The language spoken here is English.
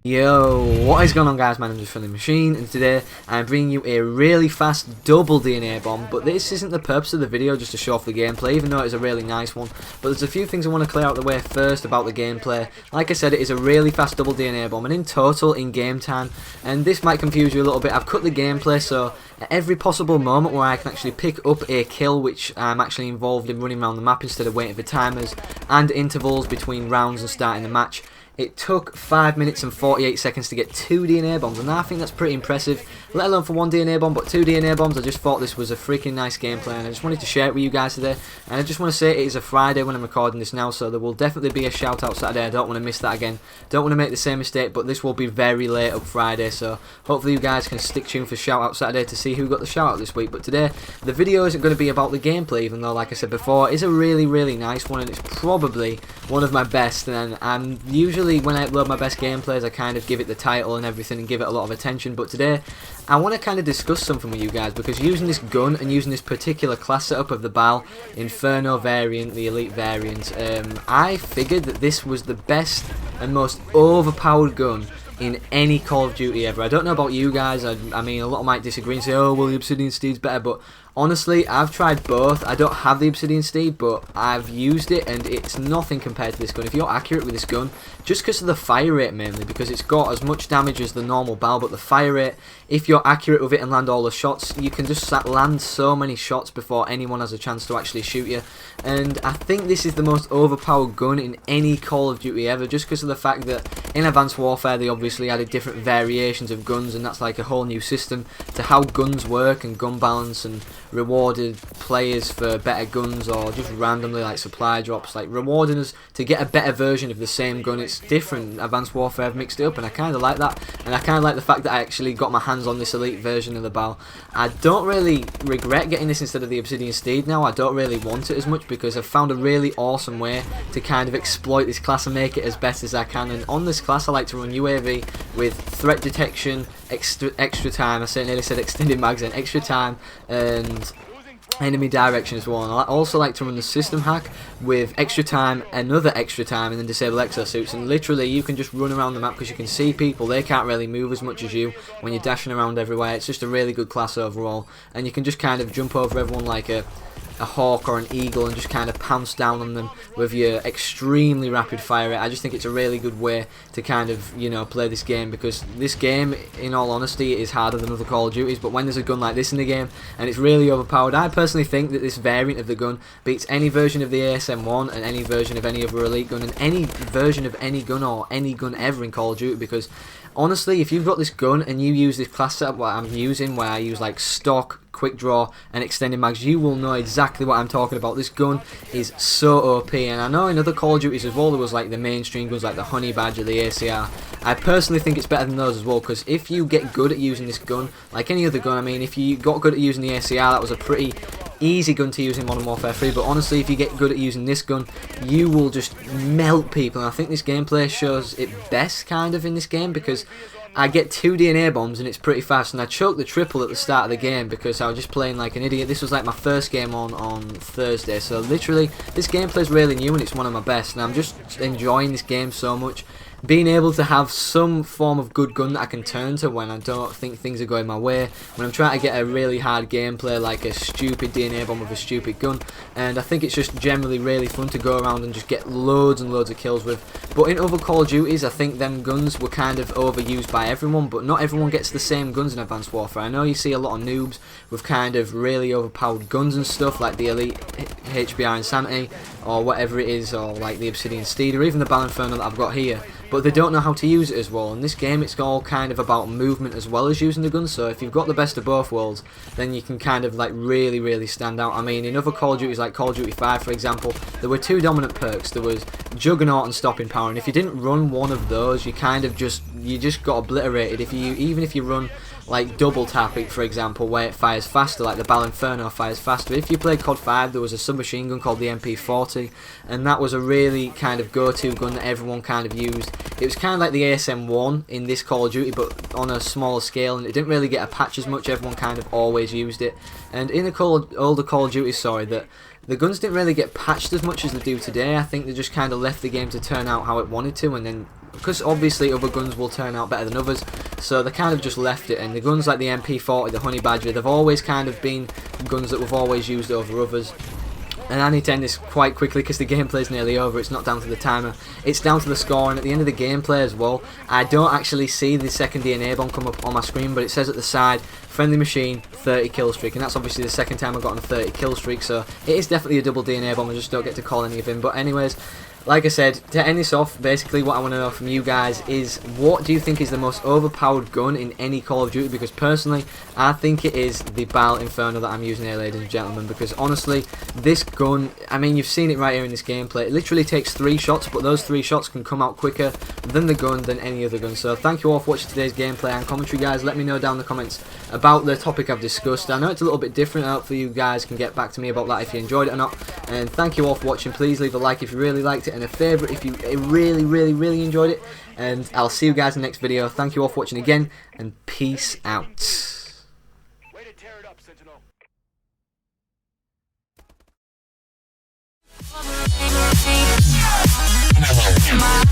Yo, what is going on guys, my name is Friendly Machine and today I'm bringing you a really fast double DNA bomb, but this isn't the purpose of the video, just to show off the gameplay, even though it is a really nice one. But there's a few things I want to clear out the way first about the gameplay. Like I said, it is a really fast double DNA bomb, and in total, in game time, and this might confuse you a little bit, I've cut the gameplay so at every possible moment where I can actually pick up a kill, which I'm actually involved in running around the map instead of waiting for timers and intervals between rounds and starting the match. It took 5 minutes and 48 seconds to get 2 DNA bombs, and I think that's pretty impressive, let alone for 1 DNA bomb, but 2 DNA bombs. I just thought this was a freaking nice gameplay, and I just wanted to share it with you guys today. And I just want to say it is a Friday when I'm recording this now, so there will definitely be a shout out Saturday. I don't want to miss that again, don't want to make the same mistake, but this will be very late up Friday, so hopefully you guys can stick tuned for shout out Saturday to see who got the shout out this week. But today, the video isn't going to be about the gameplay, even though, like I said before, it is a really nice one, and it's probably one of my best. And I'm usually, when I upload my best gameplays, I kind of give it the title and everything and give it a lot of attention, but today I want to kind of discuss something with you guys, because using this gun and using this particular class setup of the BAL Inferno variant, the Elite variant, I figured that this was the best and most overpowered gun in any Call of Duty ever. I don't know about you guys, I mean a lot might disagree and say, oh well, the Obsidian Steed's better, but honestly, I've tried both. I don't have the Obsidian Steed, but I've used it and it's nothing compared to this gun. If you're accurate with this gun, just because of the fire rate mainly, because it's got as much damage as the normal BAL, but the fire rate, if you're accurate with it and land all the shots, you can just land so many shots before anyone has a chance to actually shoot you. And I think this is the most overpowered gun in any Call of Duty ever, just because of the fact that in Advanced Warfare they obviously added different variations of guns, and that's like a whole new system to how guns work and gun balance, and rewarded players for better guns, or just randomly like supply drops, like rewarding us to get a better version of the same gun. It's different. Advanced Warfare have mixed it up, and I kind of like that, and I kind of like the fact that I actually got my hands on this Elite version of the BAL. I don't really regret getting this instead of the Obsidian Steed now. I don't really want it as much, because I've found a really awesome way to kind of exploit this class and make it as best as I can. And on this class I like to run UAV with threat detection, extra time, nearly said extended mags, and extra time and enemy direction as well. And I also like to run the system hack with extra time, another extra time, and then disable exosuits. And literally you can just run around the map, because you can see people, they can't really move as much as you when you're dashing around everywhere. It's just a really good class overall, and you can just kind of jump over everyone like a hawk or an eagle and just kind of pounce down on them with your extremely rapid fire rate. I just think it's a really good way to kind of, you know, play this game, because this game, in all honesty, is harder than other Call of Duties, but when there's a gun like this in the game and it's really overpowered, I personally think that this variant of the gun beats any version of the ASM-1 and any version of any other Elite gun and any version of any gun or any gun ever in Call of Duty. Because honestly, if you've got this gun and you use this class setup what I'm using, where I use like stock, quick draw and extended mags, you will know exactly what I'm talking about. This gun is so OP, and I know in other Call of Duties as well there was like the mainstream guns like the Honey Badger, the ACR. I personally think it's better than those as well, because if you get good at using this gun, like any other gun, I mean if you got good at using the ACR, that was a pretty easy gun to use in Modern Warfare 3, but honestly if you get good at using this gun, you will just melt people. And I think this gameplay shows it best kind of in this game, because I get 2 DNA bombs and it's pretty fast, and I choked the triple at the start of the game because I was just playing like an idiot. This was like my first game on Thursday, so literally this gameplay is really new and it's one of my best, and I'm just enjoying this game so much. Being able to have some form of good gun that I can turn to when I don't think things are going my way, when I'm trying to get a really hard gameplay like a stupid DNA bomb with a stupid gun. And I think it's just generally really fun to go around and just get loads and loads of kills with. But in other Call of Duties, I think them guns were kind of overused by everyone, but not everyone gets the same guns in Advanced Warfare. I know you see a lot of noobs with kind of really overpowered guns and stuff, like the Elite HBR Insanity or whatever it is, or like the Obsidian Steed, or even the BAL Inferno that I've got here, but they don't know how to use it as well. In this game it's all kind of about movement as well as using the gun, so if you've got the best of both worlds, then you can kind of like really stand out. I mean in other Call of Duties like Call of Duty 5 for example, there were 2 dominant perks. There was Juggernaut and Stopping Power, and if you didn't run one of those, you just got obliterated. Even if you run like double tap it, for example, where it fires faster, like the BAL Inferno fires faster. If you played COD 5, there was a submachine gun called the MP40, and that was a really kind of go-to gun that everyone kind of used. It was kind of like the ASM-1 in this Call of Duty, but on a smaller scale, and it didn't really get a patch as much. Everyone kind of always used it. And in the older Call of Duty, that the guns didn't really get patched as much as they do today. I think they just kind of left the game to turn out how it wanted to, and then because obviously other guns will turn out better than others, so they kind of just left it. And the guns like the MP40, the Honey Badger, they've always kind of been guns that we've always used over others. And I need to end this quite quickly because the gameplay is nearly over. It's not down to the timer, it's down to the score. And at the end of the gameplay as well, I don't actually see the second DNA bomb come up on my screen, but it says at the side, friendly machine, 30 kill streak. And that's obviously the second time I've gotten a 30 kill streak, so it is definitely a double DNA bomb. I just don't get to call any of them. But anyways, like I said, to end this off, basically what I want to know from you guys is, what do you think is the most overpowered gun in any Call of Duty? Because personally, I think it is the Bal Inferno that I'm using here, ladies and gentlemen. Because honestly, this gun, I mean, you've seen it right here in this gameplay. It literally takes 3 shots, but those 3 shots can come out quicker than the gun, than any other gun. So thank you all for watching today's gameplay and commentary, guys. Let me know down in the comments about the topic I've discussed. I know it's a little bit different. Hopefully you guys can get back to me about that if you enjoyed it or not. And thank you all for watching. Please leave a like if you really liked it, and a favourite if you really enjoyed it. And I'll see you guys in the next video. Thank you all for watching again, and peace out. Way to tear it up, Sentinel. My